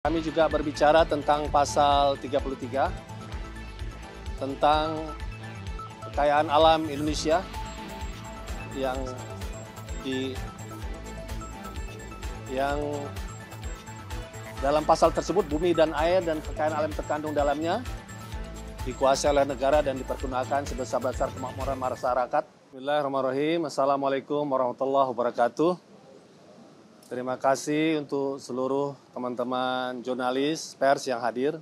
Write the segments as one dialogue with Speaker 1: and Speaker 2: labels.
Speaker 1: Kami juga berbicara tentang pasal 33, tentang kekayaan alam Indonesia yang dalam pasal tersebut bumi dan air dan kekayaan alam terkandung dalamnya dikuasai oleh negara dan dipergunakan sebesar-besar kemakmuran masyarakat. Bismillahirrahmanirrahim. Assalamualaikum warahmatullahi wabarakatuh. Terima kasih untuk seluruh teman-teman jurnalis pers yang hadir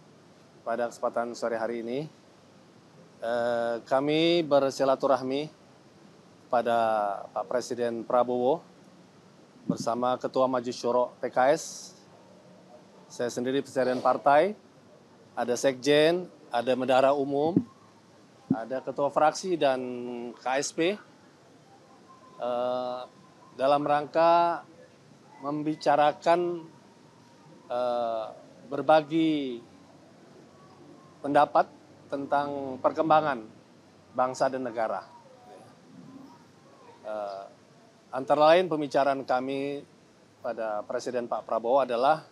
Speaker 1: pada kesempatan sore hari ini. Kami bersilaturahmi pada Pak Presiden Prabowo bersama Ketua Majelis Syuro PKS. Saya sendiri Presiden Partai, ada Sekjen, ada Bendahara Umum, ada Ketua Fraksi dan KSP. Dalam rangka membicarakan berbagi pendapat tentang perkembangan bangsa dan negara. Antara lain pembicaraan kami pada Presiden Pak Prabowo adalah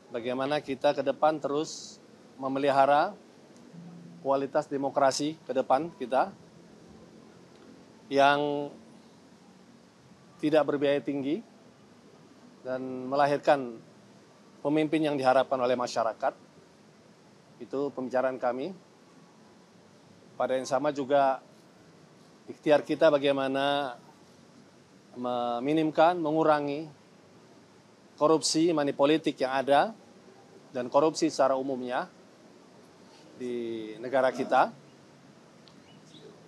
Speaker 1: bagaimana kita ke depan terus memelihara kualitas demokrasi ke depan kita yang tidak berbiaya tinggi dan melahirkan pemimpin yang diharapkan oleh masyarakat. Itu pembicaraan kami. Pada yang sama juga ikhtiar kita bagaimana meminimkan, mengurangi korupsi, money politik yang ada dan korupsi secara umumnya di negara kita.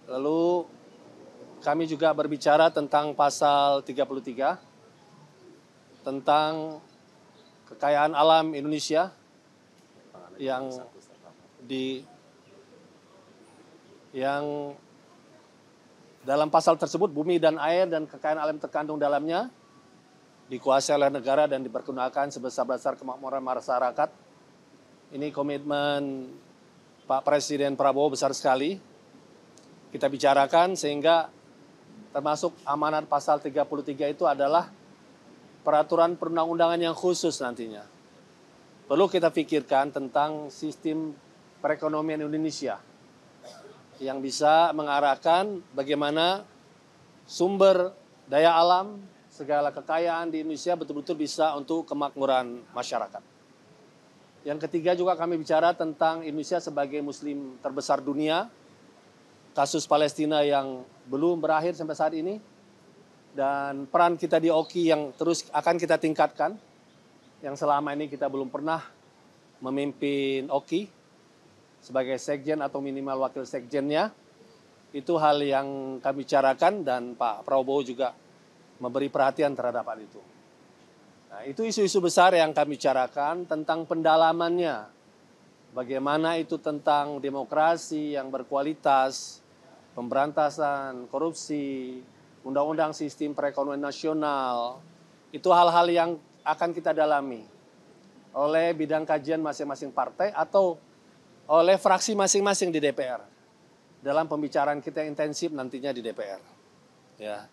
Speaker 1: Lalu kami juga berbicara tentang pasal 33 tentang kekayaan alam Indonesia yang dalam pasal tersebut bumi dan air dan kekayaan alam terkandung dalamnya dikuasai oleh negara dan dipergunakan sebesar-besar kemakmuran masyarakat. Ini komitmen Pak Presiden Prabowo besar sekali. Kita bicarakan sehingga termasuk amanat pasal 33 itu adalah peraturan perundang-undangan yang khusus nantinya. Perlu kita pikirkan tentang sistem perekonomian Indonesia yang bisa mengarahkan bagaimana sumber daya alam, segala kekayaan di Indonesia betul-betul bisa untuk kemakmuran masyarakat. Yang ketiga juga kami bicara tentang Indonesia sebagai muslim terbesar dunia, kasus Palestina yang belum berakhir sampai saat ini, dan peran kita di OKI yang terus akan kita tingkatkan, yang selama ini kita belum pernah memimpin OKI sebagai sekjen atau minimal wakil sekjennya. Itu hal yang kami bicarakan dan Pak Prabowo juga memberi perhatian terhadap hal itu. Nah, itu isu-isu besar yang kami bicarakan tentang pendalamannya. Bagaimana itu tentang demokrasi yang berkualitas, pemberantasan korupsi, undang-undang sistem perekonomian nasional, itu hal-hal yang akan kita dalami oleh bidang kajian masing-masing partai atau oleh fraksi masing-masing di DPR dalam pembicaraan kita yang intensif nantinya di DPR. Ya.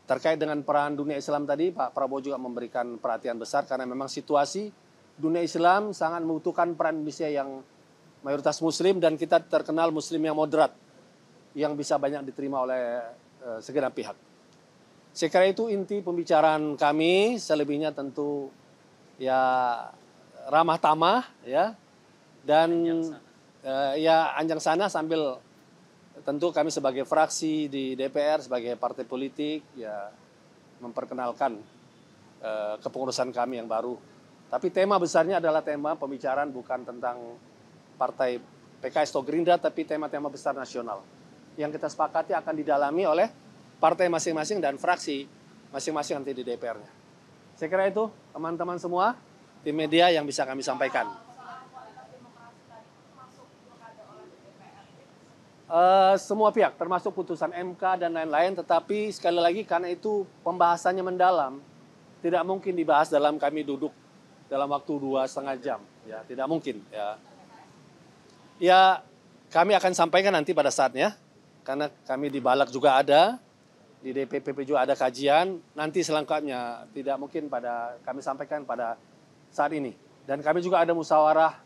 Speaker 1: Terkait dengan peran dunia Islam tadi, Pak Prabowo juga memberikan perhatian besar karena memang situasi dunia Islam sangat membutuhkan peran Indonesia yang mayoritas Muslim dan kita terkenal Muslim yang moderat yang bisa banyak diterima oleh segenap pihak. Saya kira itu inti pembicaraan kami, selebihnya tentu ya ramah tamah ya dan ya anjang sana sambil tentu kami sebagai fraksi di DPR sebagai partai politik ya memperkenalkan kepengurusan kami yang baru. Tapi tema besarnya adalah tema pembicaraan bukan tentang partai PKS atau Gerindra tapi tema-tema besar nasional yang kita sepakati akan didalami oleh partai masing-masing dan fraksi masing-masing nanti di DPR-nya. Saya kira itu teman-teman semua, tim media yang bisa kami sampaikan. Semua pihak, termasuk putusan MK dan lain-lain, tetapi sekali lagi karena itu pembahasannya mendalam, tidak mungkin dibahas dalam kami duduk dalam waktu 2,5 jam. Ya, tidak mungkin. Ya, kami akan sampaikan nanti pada saatnya, karena kami di Balak juga ada, di DPP juga ada kajian, nanti selengkapnya tidak mungkin kami sampaikan pada saat ini. Dan kami juga ada musyawarah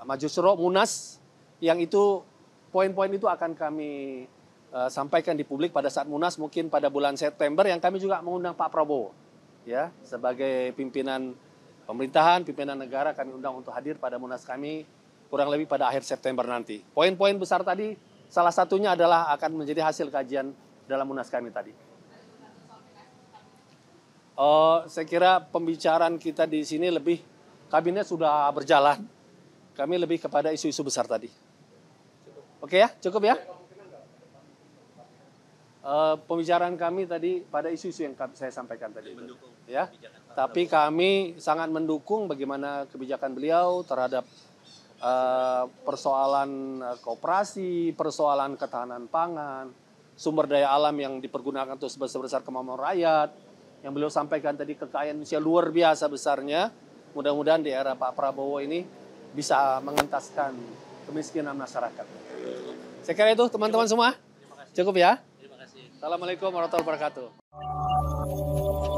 Speaker 1: Majelis Syuro Munas, yang itu poin-poin itu akan kami sampaikan di publik pada saat Munas, mungkin pada bulan September, yang kami juga mengundang Pak Prabowo ya sebagai pimpinan pemerintahan, pimpinan negara, kami undang untuk hadir pada Munas kami kurang lebih pada akhir September nanti. Poin-poin besar tadi salah satunya adalah akan menjadi hasil kajian dalam Munas kami tadi. Saya kira pembicaraan kita di sini lebih, kabinet sudah berjalan, kami lebih kepada isu-isu besar tadi. Oke ya, cukup ya? Pembicaraan kami tadi pada isu-isu yang saya sampaikan tadi. Ya, tapi kami sangat mendukung bagaimana kebijakan beliau terhadap persoalan koperasi, persoalan ketahanan pangan, sumber daya alam yang dipergunakan untuk sebesar-besar kemampuan rakyat, yang beliau sampaikan tadi, kekayaan Indonesia luar biasa besarnya. Mudah-mudahan di era Pak Prabowo ini bisa mengentaskan kemiskinan masyarakat. Saya kira itu teman-teman semua. Cukup ya. Assalamualaikum warahmatullahi wabarakatuh.